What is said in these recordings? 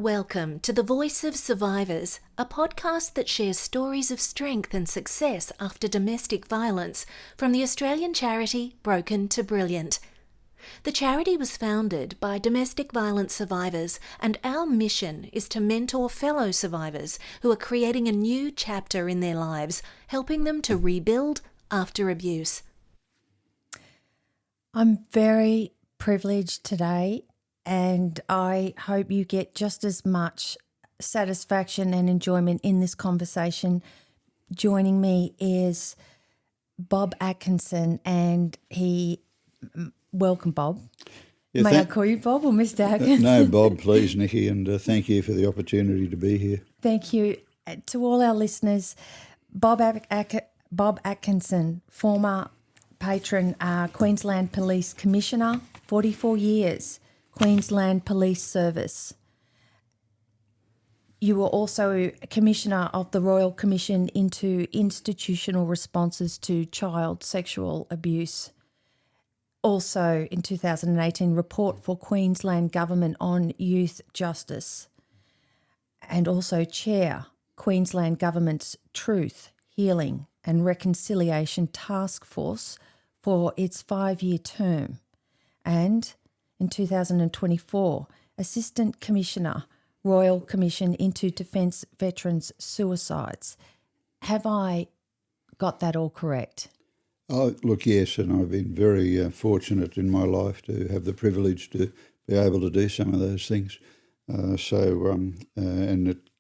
Welcome to The Voice of Survivors, a podcast that shares stories of strength and success after domestic violence from the Australian charity Broken to Brilliant. The charity was founded by domestic violence survivors, and our mission is to mentor fellow survivors who are creating a new chapter in their lives, helping them to rebuild after abuse. I'm very privileged today, and I hope you get just as much satisfaction and enjoyment in this conversation. Joining me is Bob Atkinson, and welcome, Bob. Yeah, May I call you Bob or Mr. Atkinson? No, Bob, please, Nicci, and thank you for the opportunity to be here. Thank you. To all our listeners, Bob Atkinson, former patron, Queensland Police Commissioner, 44 years, Queensland Police Service. You were also Commissioner of the Royal Commission into Institutional Responses to Child Sexual Abuse. Also in 2018, report for Queensland Government on Youth Justice, and also Chair, Queensland Government's Truth, Healing and Reconciliation Task Force for its 5-year term. And in 2024, Assistant Commissioner, Royal Commission into Defence Veterans' Suicides. Have I got that all correct? Oh, look, yes, and I've been very fortunate in my life to have the privilege to be able to do some of those things.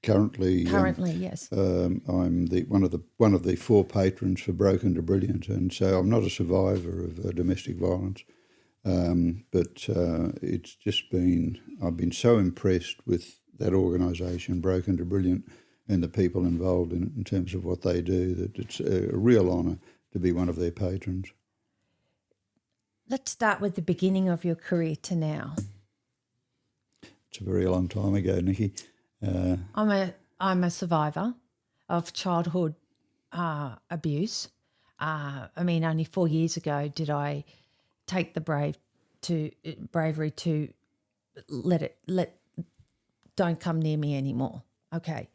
Currently, Yes. I'm one of the 4 patrons for Broken to Brilliant, and so I'm not a survivor of domestic violence. But it's just I've been so impressed with that organisation, Broken to Brilliant, and the people involved in it in terms of what they do, that it's a real honour to be one of their patrons. Let's start with the beginning of your career to now. It's a very long time ago, Nicci. I'm a survivor of childhood abuse. Only 4 years ago did I take the bravery to don't come near me anymore. Okay.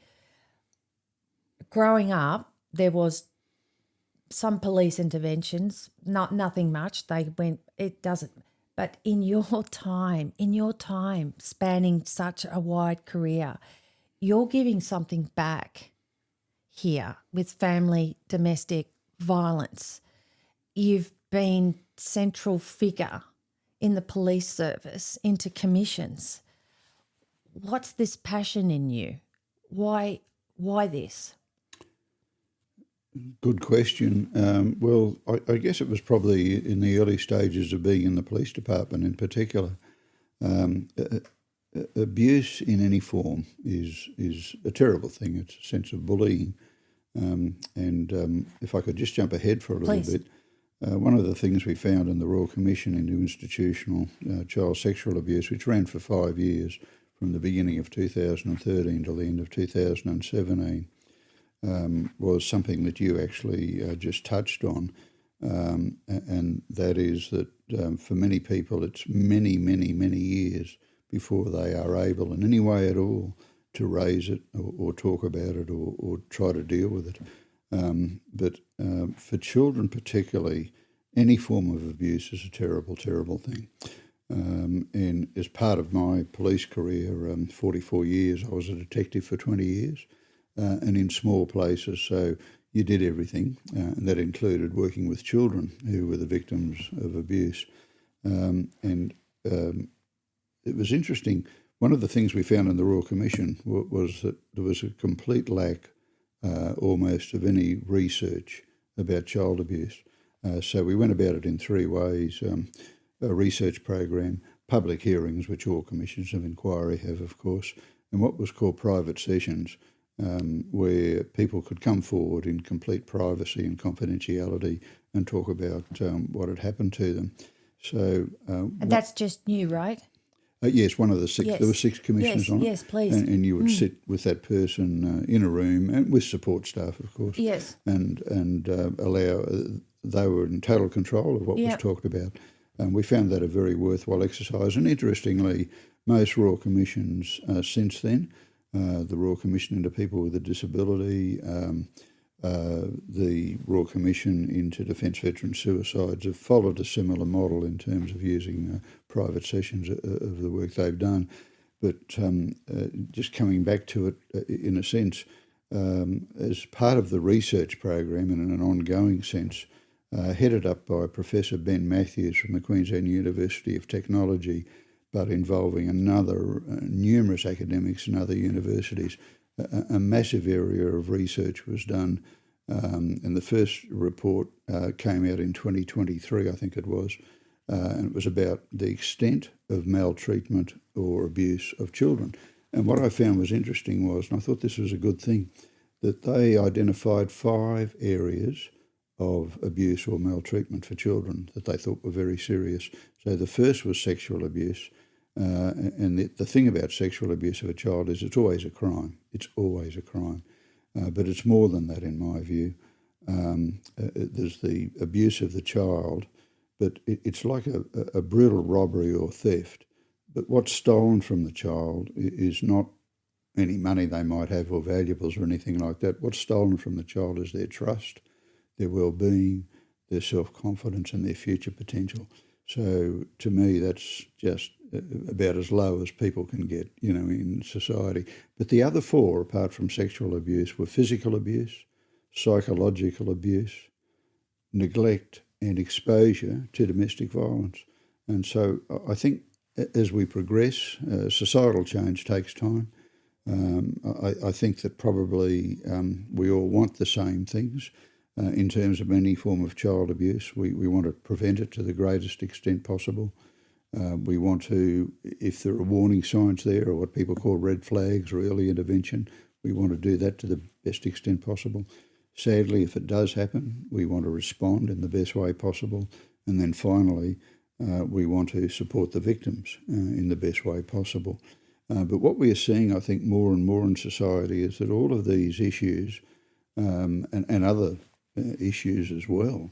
Growing up, there was some police interventions, nothing much. They went, it doesn't. But in your time, spanning such a wide career, you're giving something back here with family domestic violence. You've been central figure in the police service, into commissions. What's this passion in you? Why this? Good question. Well, I guess it was probably in the early stages of being in the police department in particular. Abuse in any form is a terrible thing. It's a sense of bullying. If I could just jump ahead for a little Please. bit, one of the things we found in the Royal Commission into Institutional Child Sexual Abuse, which ran for 5 years from the beginning of 2013 till the end of 2017, was something that you actually just touched on, and that is that for many people it's many, many, many years before they are able in any way at all to raise it or talk about it or try to deal with it. But for children particularly, any form of abuse is a terrible, terrible thing. And as part of my police career, 44 years, I was a detective for 20 years. And in small places, so you did everything, and that included working with children who were the victims of abuse. It was interesting. One of the things we found in the Royal Commission was that there was a complete lack almost of any research about child abuse. So we went about it in 3 ways: a research program, public hearings, which all commissions of inquiry have, of course, and what was called private sessions, where people could come forward in complete privacy and confidentiality and talk about what had happened to them. So And that's just new, right? Yes, one of the 6. Yes. There were 6 commissioners on it. Yes, please. And you would sit with that person in a room, and with support staff, of course. Yes. And allow. They were in total control of what was talked about. And we found that a very worthwhile exercise. And interestingly, most Royal Commissions since then, the Royal Commission into People with a Disability, the Royal Commission into Defence Veteran Suicides have followed a similar model in terms of using private sessions of the work they've done. But just coming back to it, in a sense, as part of the research program and in an ongoing sense, headed up by Professor Ben Matthews from the Queensland University of Technology, but involving numerous academics and other universities, a massive area of research was done. And the first report came out in 2023, I think it was, and it was about the extent of maltreatment or abuse of children. And what I found was interesting was, and I thought this was a good thing, that they identified 5 areas of abuse or maltreatment for children that they thought were very serious. So the first was sexual abuse. And the thing about sexual abuse of a child is it's always a crime. It's always a crime. But it's more than that in my view. There's the abuse of the child, but it's like a brutal robbery or theft. But what's stolen from the child is not any money they might have or valuables or anything like that. What's stolen from the child is their trust, their well-being, their self-confidence and their future potential. So to me, that's just about as low as people can get, in society. But the other 4, apart from sexual abuse, were physical abuse, psychological abuse, neglect and exposure to domestic violence. And so I think as we progress, societal change takes time. I think that probably we all want the same things in terms of any form of child abuse. We want to prevent it to the greatest extent possible. We want to, if there are warning signs there or what people call red flags or early intervention, we want to do that to the best extent possible. Sadly, if it does happen, we want to respond in the best way possible. And then finally, we want to support the victims in the best way possible. But what we are seeing, I think, more and more in society is that all of these issues and other issues as well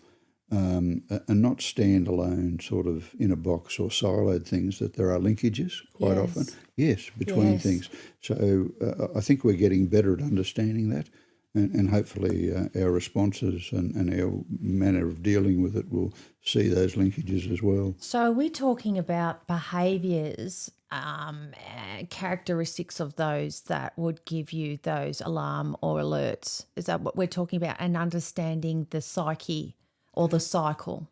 are not standalone sort of in a box or siloed things, that there are linkages quite often, between things. So I think we're getting better at understanding that. And hopefully our responses and our manner of dealing with it will see those linkages as well. So we're talking about behaviours, characteristics of those that would give you those alarm or alerts. Is that what we're talking about? And understanding the psyche or the cycle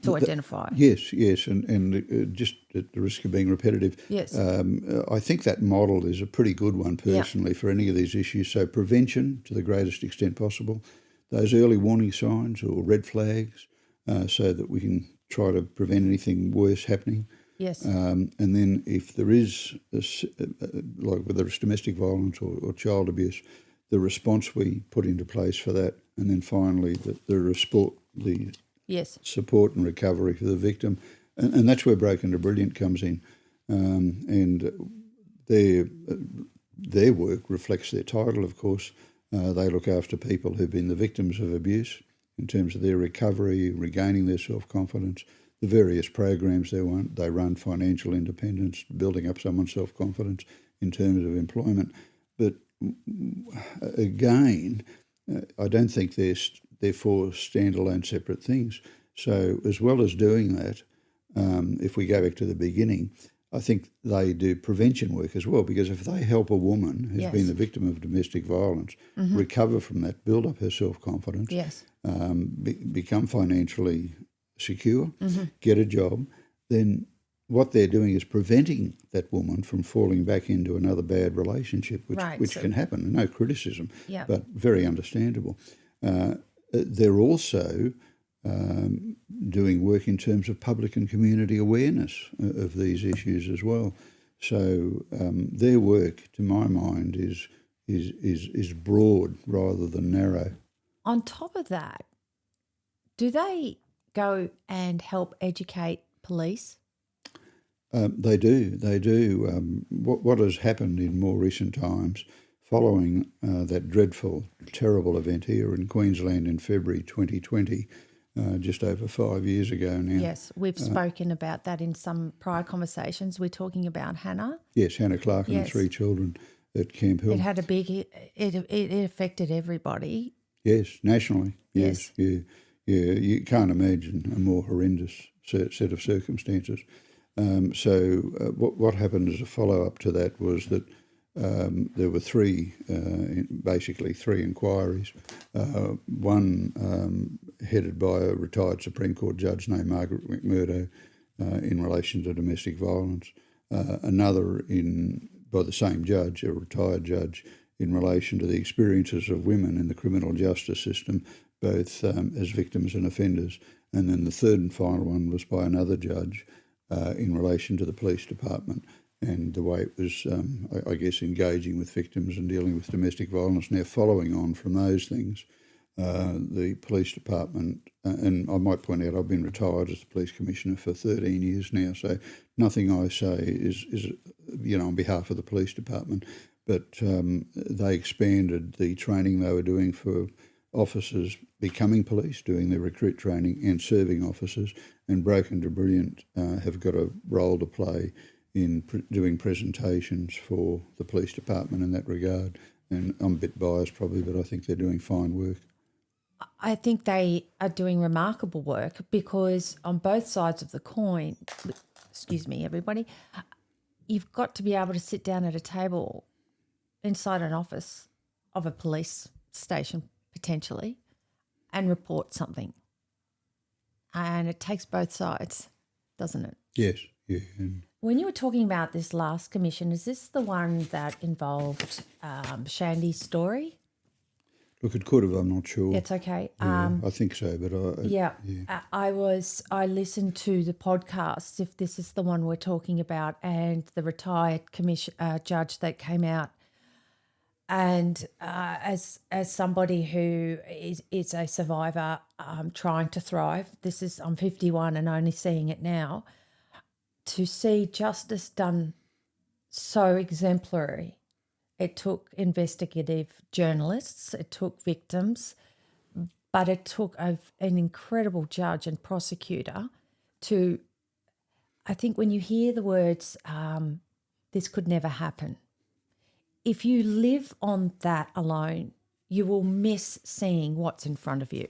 to identify. Yes, and just at the risk of being repetitive, I think that model is a pretty good one personally for any of these issues. So prevention to the greatest extent possible, those early warning signs or red flags, so that we can try to prevent anything worse happening. Yes. And then if there is, like whether it's domestic violence or child abuse, the response we put into place for that, and then finally the support and recovery for the victim. And that's where Broken to Brilliant comes in. And their work reflects their title, of course. They look after people who've been the victims of abuse in terms of their recovery, regaining their self-confidence, the various programs they run, financial independence, building up someone's self-confidence in terms of employment. But again, I don't think they're 4 standalone separate things. So as well as doing that, if we go back to the beginning, I think they do prevention work as well, because if they help a woman who's been the victim of domestic violence recover from that, build up her self-confidence, become financially secure, get a job, then what they're doing is preventing that woman from falling back into another bad relationship, which can happen. No criticism, but very understandable. They're also doing work in terms of public and community awareness of these issues as well. So their work, to my mind, is broad rather than narrow. On top of that, do they go and help educate police? They do. What has happened in more recent times, following that dreadful, terrible event here in Queensland in February 2020, just over 5 years ago now. Yes, we've spoken about that in some prior conversations. We're talking about Hannah. Yes, Hannah Clark and Yes. the 3 children at Camp Hill. It had a big, it affected everybody. Yes, nationally. Yes. Yeah. You can't imagine a more horrendous set of circumstances. What happened as a follow-up to that was that there were basically three inquiries. One headed by a retired Supreme Court judge named Margaret McMurdo in relation to domestic violence. Another by the same judge, a retired judge, in relation to the experiences of women in the criminal justice system, both as victims and offenders. And then the third and final one was by another judge in relation to the police department and the way it was, I guess, engaging with victims and dealing with domestic violence. Now, following on from those things, the police department, and I might point out I've been retired as the police commissioner for 13 years now, so nothing I say is on behalf of the police department, but they expanded the training they were doing for officers becoming police, doing their recruit training and serving officers, and Broken to Brilliant have got a role to play in doing presentations for the police department in that regard. And I'm a bit biased probably, but I think they're doing fine work. I think they are doing remarkable work because on both sides of the coin, excuse me, everybody, you've got to be able to sit down at a table inside an office of a police station potentially and report something. And it takes both sides, doesn't it? Yes, yeah. And when you were talking about this last commission, is this the one that involved Shandy's story? Look, it could have, I'm not sure. It's okay. Yeah, I think so, but I listened to the podcast, if this is the one we're talking about, and the retired judge that came out. And as somebody who is a survivor trying to thrive, I'm 51 and only seeing it now, to see justice done so exemplary. It took investigative journalists, it took victims, but it took an incredible judge and prosecutor to, I think when you hear the words, this could never happen, if you live on that alone, you will miss seeing what's in front of you.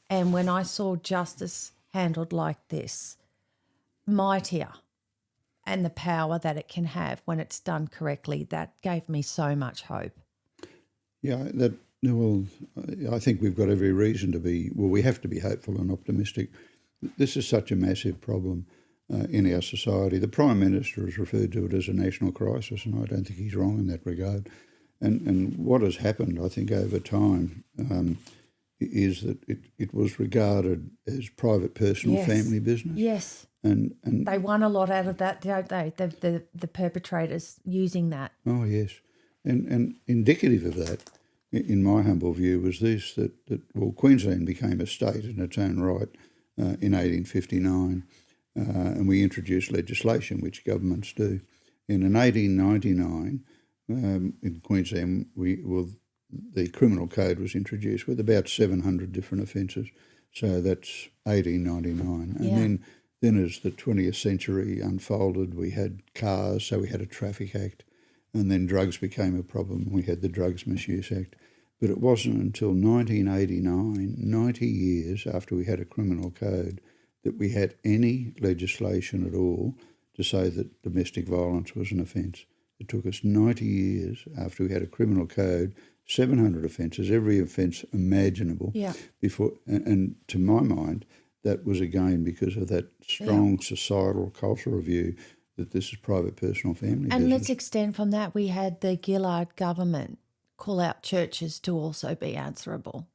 And when I saw justice handled like this, mightier, and the power that it can have when it's done correctly, that gave me so much hope. Yeah, I think we've got every reason to be, we have to be hopeful and optimistic. This is such a massive problem in our society. The Prime Minister has referred to it as a national crisis, and I don't think he's wrong in that regard. And what has happened, I think, over time is that it was regarded as private, personal, family business. Yes. And they won a lot out of that, don't they? The perpetrators using that. Oh, yes. And indicative of that, in my humble view, was this, that Queensland became a state in its own right in 1859, and we introduced legislation, which governments do. And in 1899, in Queensland, the criminal code was introduced with about 700 different offences. So that's 1899. And then as the 20th century unfolded, we had cars, so we had a Traffic Act, and then drugs became a problem. We had the Drugs Misuse Act. But it wasn't until 1989, 90 years after we had a criminal code, that we had any legislation at all to say that domestic violence was an offence. It took us 90 years after we had a criminal code, 700 offences, every offence imaginable. Yeah. Before, and to my mind, that was again because of that strong societal cultural view that this is private, personal, family business. And let's extend from that. We had the Gillard government call out churches to also be answerable.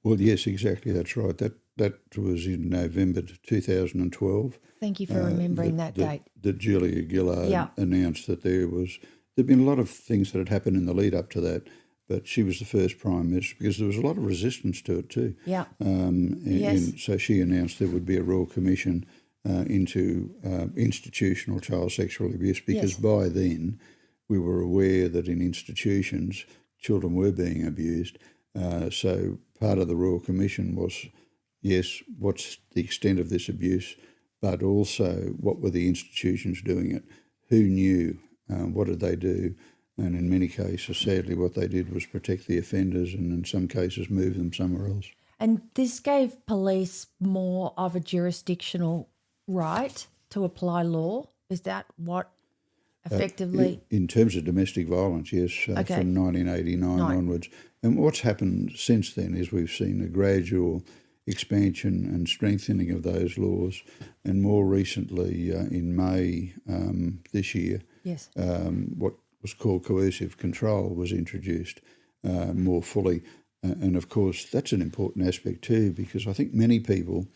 Well, yes, exactly. That's right. That was in November 2012. Thank you for remembering that date. That Julia Gillard announced that there'd been a lot of things that had happened in the lead up to that, but she was the first Prime Minister because there was a lot of resistance to it too. Yeah. And so she announced there would be a Royal Commission into institutional child sexual abuse because by then we were aware that in institutions children were being abused. So part of the Royal Commission was yes, what's the extent of this abuse, but also what were the institutions doing it? Who knew? What did they do? And in many cases, sadly, what they did was protect the offenders and in some cases move them somewhere else. And this gave police more of a jurisdictional right to apply law? Is that what effectively... In terms of domestic violence, yes, Okay. from 1989 onwards. And what's happened since then is we've seen a gradual expansion and strengthening of those laws. And more recently, in May this year, Yes. what was called coercive control was introduced more fully. And of course, that's an important aspect too, because I think many people,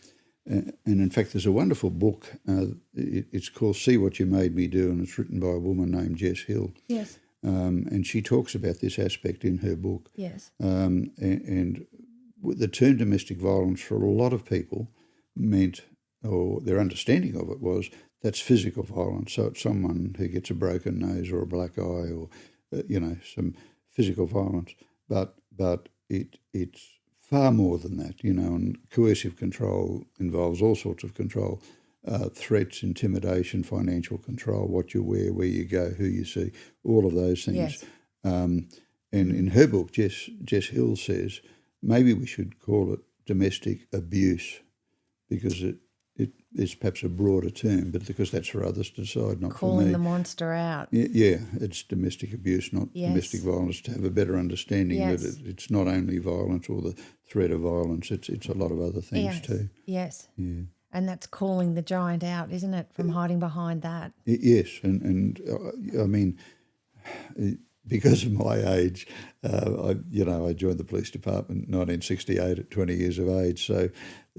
and in fact, there's a wonderful book, it's called See What You Made Me Do, and it's written by a woman named Jess Hill. Yes. And she talks about this aspect in her book. Yes. And the term domestic violence for a lot of people meant, or their understanding of it was, that's physical violence. So it's someone who gets a broken nose or a black eye or, some physical violence. But it's far more than that, and coercive control involves all sorts of control, threats, intimidation, financial control, what you wear, where you go, who you see, all of those things. Yes. And in her book, Jess Hill says, maybe we should call it domestic abuse because it is perhaps a broader term, but because that's for others to decide, not for me. Calling the monster out. Yeah, it's domestic abuse, not Yes. domestic violence, to have a better understanding Yes. that it's not only violence or the threat of violence, it's a lot of other things Yes. too. Yes. Yeah. And that's calling the giant out, isn't it, from hiding behind that? Yes, and I mean, because of my age, I joined the police department in 1968 at 20 years of age, so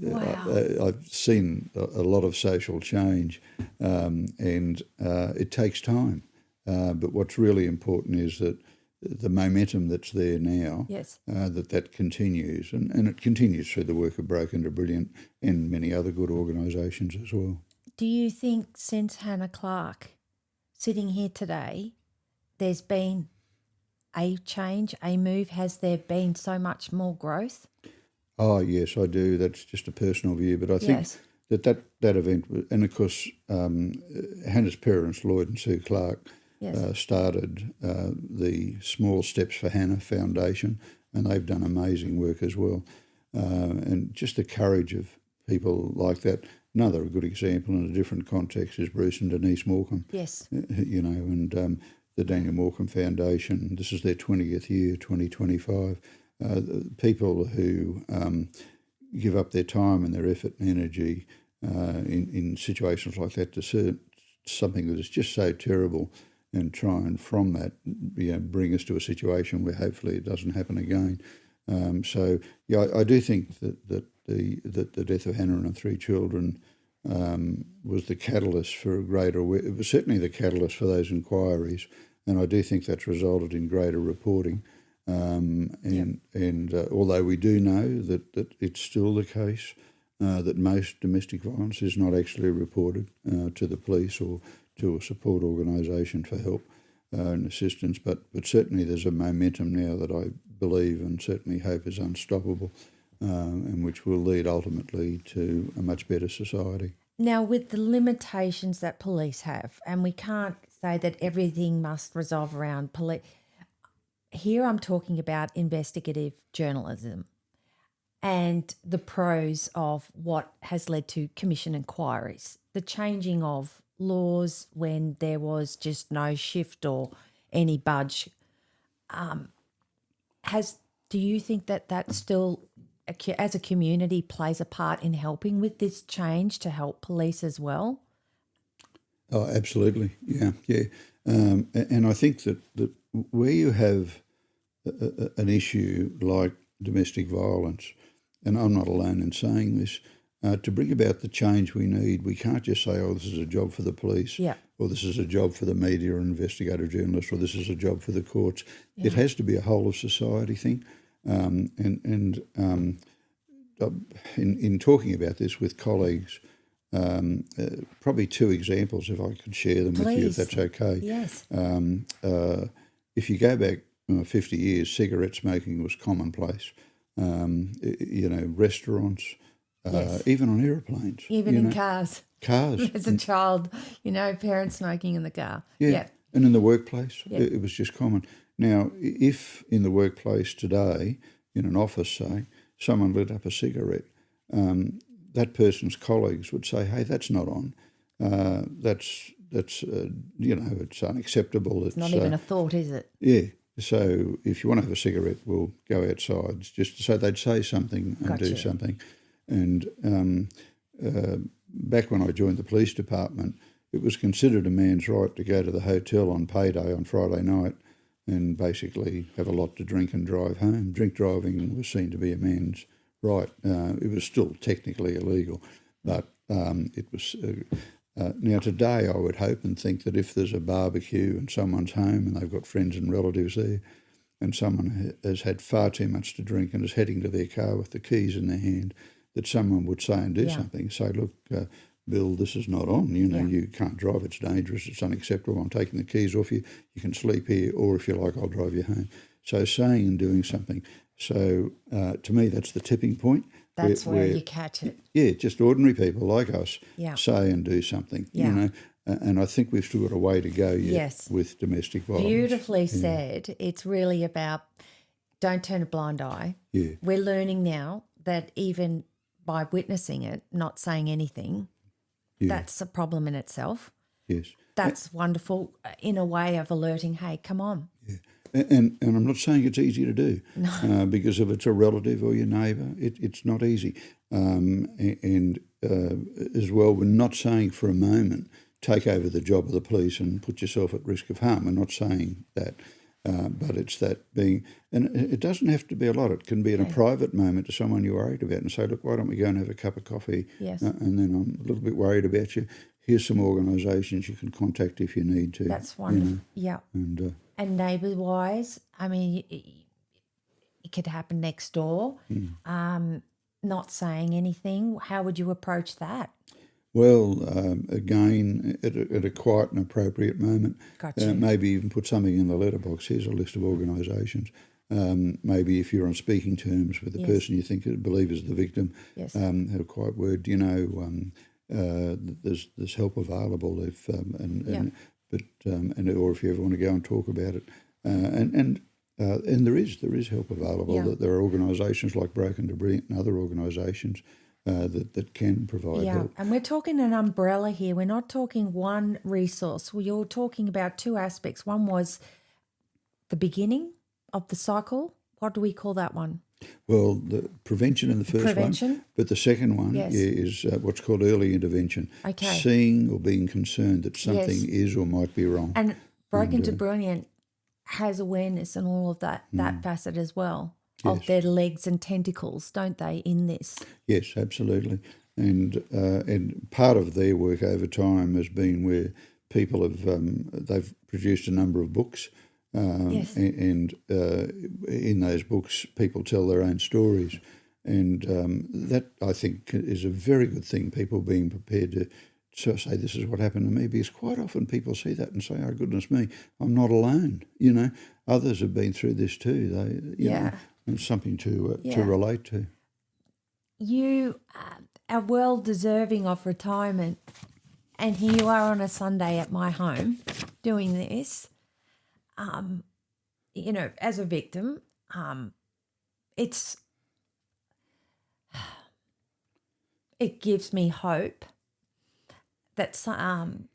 I've seen a lot of social change, and it takes time. But what's really important is that the momentum that's there now, Yes. that continues, and it continues through the work of Broken to Brilliant and many other good organisations as well. Do you think since Hannah Clark sitting here today, there's been a change, a move? Has there been so much more growth? Oh, yes, I do. That's just a personal view. But I think Yes. that event, and of course, Hannah's parents, Lloyd and Sue Clark, Yes. started the Small Steps for Hannah Foundation, and they've done amazing work as well. And just the courage of people like that. Another good example in a different context is Bruce and Denise Morecambe. Yes. And the Daniel Morecambe Foundation. This is their 20th year, 2025. People who give up their time and their effort and energy in situations like that to serve something that is just so terrible, and try and from that bring us to a situation where hopefully it doesn't happen again. I do think that the death of Hannah and her 3 children was the catalyst for a greater. It was certainly the catalyst for those inquiries, and I do think that's resulted in greater reporting. And although we do know that it's still the case that most domestic violence is not actually reported to the police or to a support organisation for help and assistance, but certainly there's a momentum now that I believe and certainly hope is unstoppable, and which will lead ultimately to a much better society. Now, with the limitations that police have, and we can't say that everything must resolve around police. Here I'm talking about investigative journalism and the pros of what has led to commission inquiries, the changing of laws when there was just no shift or any budge. Do you think that still, as a community, plays a part in helping with this change to help police as well? Oh, absolutely. Yeah. And I think that where you have an issue like domestic violence, and I'm not alone in saying this, to bring about the change we need, we can't just say, oh, this is a job for the police, or this is a job for the media or investigative journalists, or this is a job for the courts. It has to be a whole of society thing. In talking about this with colleagues, probably 2 examples, if I could share them with you, if that's okay. Yes. If you go back 50 years, cigarette smoking was commonplace. Restaurants, Yes. even on aeroplanes. Even in cars. Cars. As a child, parents smoking in the car. Yeah. And in the workplace, it was just common. Now, if in the workplace today, in an office, say, someone lit up a cigarette, that person's colleagues would say, "Hey, that's not on. That's it's unacceptable. It's not even a thought, is it? Yeah. So if you want to have a cigarette, we'll go outside." Just so they'd say something and do something. And back when I joined the police department, it was considered a man's right to go to the hotel on payday on Friday night and basically have a lot to drink and drive home. Drink driving was seen to be a man's right. It was still technically illegal, but it was... now today I would hope and think that if there's a barbecue and someone's home and they've got friends and relatives there and someone has had far too much to drink and is heading to their car with the keys in their hand, that someone would say and do something. Say, "Look, Bill, this is not on. You can't drive. It's dangerous. It's unacceptable. I'm taking the keys off you. You can sleep here, or if you like, I'll drive you home." So saying and doing something. So to me, that's the tipping point. That's where you catch it. Yeah, just ordinary people like us say and do something, and I think we've still got a way to go yet with domestic violence. Beautifully said. It's really about don't turn a blind eye. Yeah. We're learning now that even by witnessing it, not saying anything, that's a problem in itself. Yes. That's wonderful in a way of alerting, hey, come on. Yeah. And I'm not saying it's easy to do because if it's a relative or your neighbour, it's not easy. And as well, we're not saying for a moment take over the job of the police and put yourself at risk of harm. We're not saying that. But it's that being, and it doesn't have to be a lot. It can be in a private moment to someone you're worried about and say, "Look, why don't we go and have a cup of coffee?" Yes. And then I'm a little bit worried about you. Here's some organisations you can contact if you need to. That's wonderful. Yeah. And neighbour-wise, I mean, it could happen next door. Not saying anything. How would you approach that? Well, again, at a quiet and appropriate moment, Gotcha. Maybe even put something in the letterbox. Here's a list of organisations. Maybe if you're on speaking terms with the person you think believe is the victim, have a quiet word. There's help available if or if you ever want to go and talk about it, and there is help available. That there are organisations like Broken to Brilliant and other organisations that can provide help. And we're talking an umbrella here. We're not talking one resource. You're talking about two aspects. One was the beginning of the cycle. What do we call that one? Well, the prevention in the first one, but the second one is what's called early intervention. Okay. Seeing or being concerned that something is or might be wrong. And Broken to Brilliant has awareness and all of that facet as well. Of their legs and tentacles, don't they, in this? Yes, absolutely. And part of their work over time has been where people have they've produced a number of books, and in those books people tell their own stories, and that I think is a very good thing. People being prepared to say this is what happened to me, because quite often people see that and say, "Oh goodness me, I'm not alone." Others have been through this too. They, know, and something to relate to. You are well deserving of retirement, and here you are on a Sunday at my home doing this. As a victim, it gives me hope that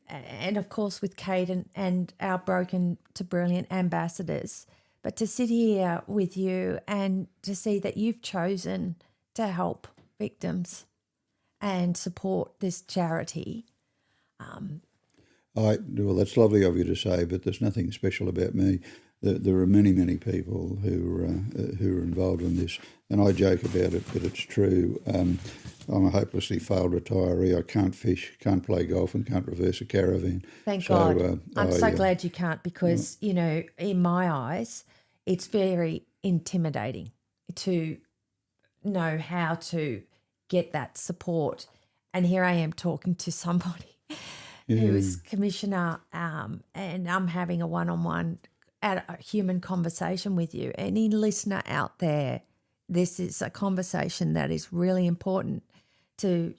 and of course with Kate and our Broken to Brilliant ambassadors. But to sit here with you and to see that you've chosen to help victims and support this charity. Well, that's lovely of you to say, but there's nothing special about me. There are many, many people who are involved in this, and I joke about it, but it's true. I'm a hopelessly failed retiree. I can't fish, can't play golf, and can't reverse a caravan. Thank God. I'm so glad you can't, because, in my eyes, it's very intimidating to know how to get that support. And here I am talking to somebody who is commissioner, and I'm having a one-on-one a human conversation with you. Any listener out there, this is a conversation that is really important to,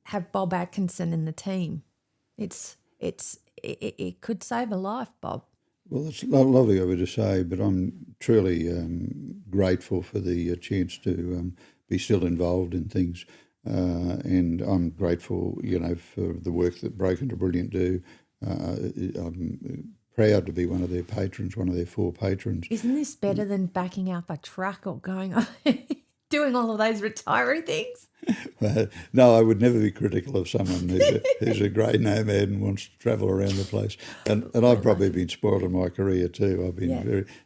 have Bob Atkinson in the team. It could save a life, Bob. Well, it's lovely of you to say, but I'm truly grateful for the chance to be still involved in things. And I'm grateful, for the work that Broken to Brilliant do. I'm proud to be one of their patrons, one of their 4 patrons. Isn't this better than backing up a truck or going on, doing all of those retiree things? No, I would never be critical of someone who's a grey nomad and wants to travel around the place. And I've probably been spoiled in my career too.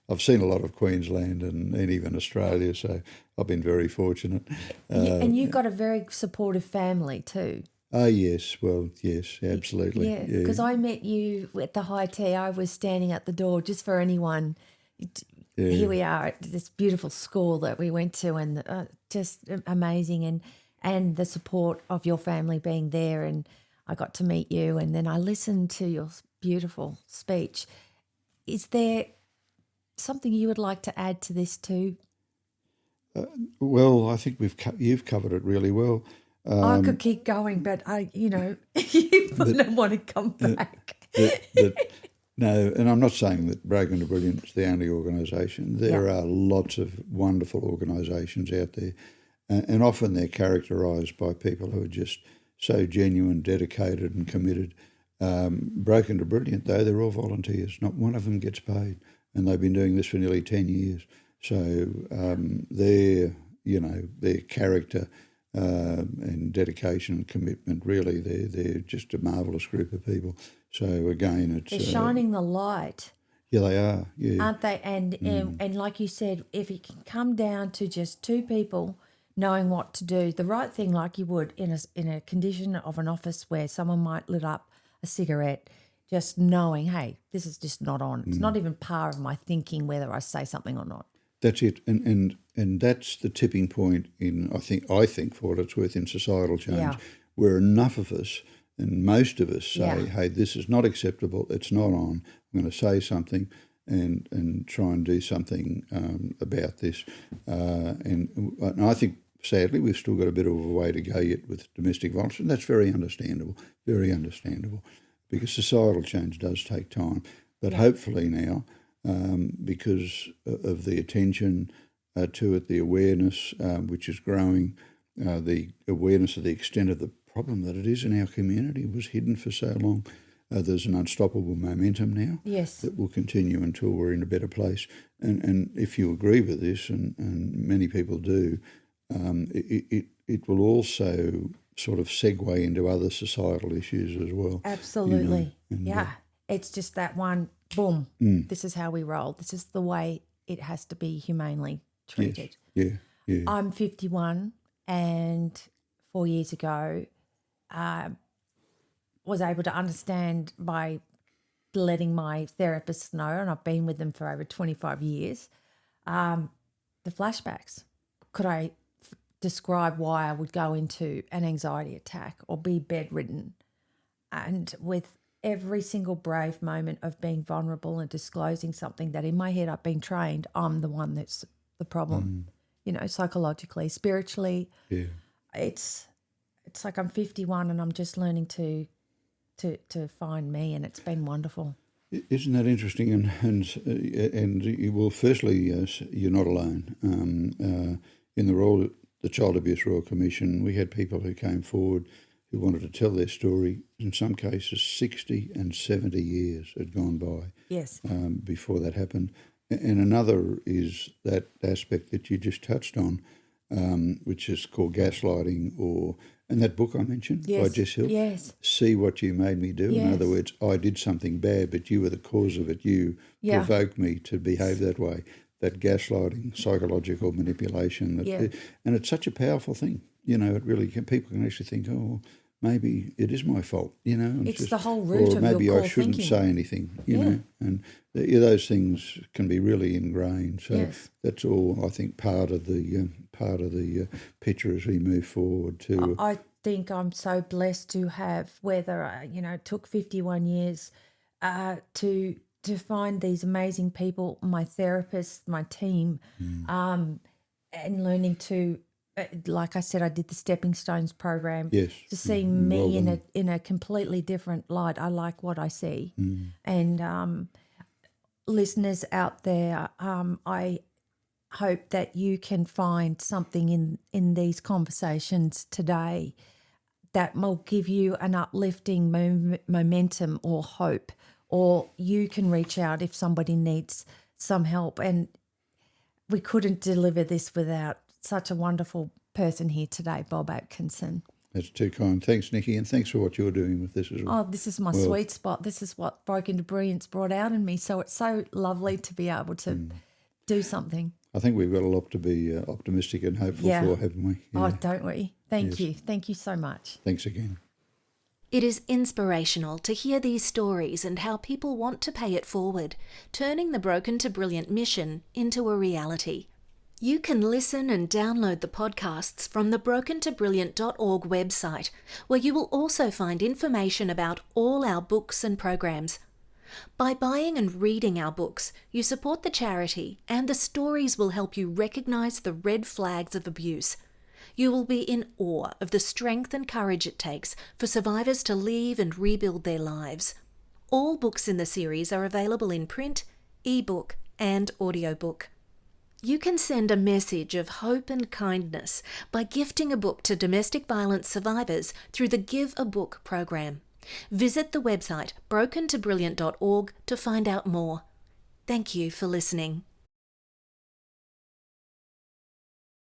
I've seen a lot of Queensland and even Australia, so I've been very fortunate. And you've got a very supportive family too. Oh, yes. Well, yes, absolutely. Yeah, because I met you at the high tea. I was standing at the door, just for anyone. Here we are at this beautiful school that we went to, and just amazing, and the support of your family being there, and I got to meet you, and then I listened to your beautiful speech. Is there something you would like to add to this too? Well, I think you've covered it really well. I could keep going, but you don't want to come back. No, and I'm not saying that Broken to Brilliant is the only organisation. There are lots of wonderful organisations out there, and often they're characterised by people who are just so genuine, dedicated and committed. Broken to Brilliant, though, they're all volunteers. Not one of them gets paid, and they've been doing this for nearly 10 years. So their character and dedication and commitment, really, they're just a marvellous group of people. So again, they're shining the light. Yeah, they are. Yeah, aren't they? And like you said, if it can come down to just 2 people knowing what to do, the right thing, like you would in a condition of an office where someone might lit up a cigarette, just knowing, hey, this is just not on. It's not even part of my thinking whether I say something or not. That's it, and that's the tipping point in I think for what it's worth in societal change, where enough of us and most of us say, hey, this is not acceptable. It's not on. I'm going to say something and try and do something about this. And I think sadly we've still got a bit of a way to go yet with domestic violence, and that's very understandable, because societal change does take time. But hopefully now, because of the attention to it, the awareness which is growing, the awareness of the extent of the problem that it is in our community was hidden for so long. There's an unstoppable momentum now that will continue until we're in a better place. And if you agree with this, and many people do, it will also sort of segue into other societal issues as well. Absolutely. It's just that one, boom, this is how we roll. This is the way it has to be humanely treated. Yes. Yeah. I'm 51 and 4 years ago was able to understand by letting my therapists know, and I've been with them for over 25 years, the flashbacks. Could I describe why I would go into an anxiety attack or be bedridden? And with every single brave moment of being vulnerable and disclosing something that in my head I've been trained, I'm the one that's the problem, psychologically, spiritually. Yeah. It's like I'm 51 and I'm just learning to find me, and it's been wonderful. Isn't that interesting? And well, firstly, you're not alone. In the Child Abuse Royal Commission, we had people who came forward who wanted to tell their story. In some cases, 60 and 70 years had gone by before that happened. And another is that aspect that you just touched on, which is called gaslighting, and that book I mentioned by Jess Hill, See What You Made Me Do. In other words, I did something bad, but you were the cause of it. You provoked me to behave that way. That gaslighting, psychological manipulation. And it's such a powerful thing. It really can. People can actually think, oh, maybe it is my fault, and it's the whole root of your core thinking. Or maybe I shouldn't say anything, and those things can be really ingrained. So that's all, I think, part of the picture as we move forward too. I think I'm so blessed to have, whether it took 51 years to find these amazing people, my therapist, my team, and learning to like I said, I did the Stepping Stones program. Yes. To see me in a completely different light. I like what I see. And listeners out there, I hope that you can find something in these conversations today that will give you an uplifting momentum or hope, or you can reach out if somebody needs some help. And we couldn't deliver this without such a wonderful person here today, Bob Atkinson. That's too kind. Thanks, Nicci, and thanks for what you're doing with this as well. Oh, this is my sweet spot. This is what Broken to Brilliance brought out in me. So it's so lovely to be able to do something. I think we've got a lot to be optimistic and hopeful for, haven't we? Yeah. Oh, don't we? Thank you. Thank you so much. Thanks again. It is inspirational to hear these stories and how people want to pay it forward, turning the Broken to Brilliant mission into a reality. You can listen and download the podcasts from the brokentobrilliant.org website, where you will also find information about all our books and programs. By buying and reading our books, you support the charity, and the stories will help you recognise the red flags of abuse. You will be in awe of the strength and courage it takes for survivors to leave and rebuild their lives. All books in the series are available in print, ebook, and audiobook. You can send a message of hope and kindness by gifting a book to domestic violence survivors through the Give a Book program. Visit the website brokentobrilliant.org to find out more. Thank you for listening.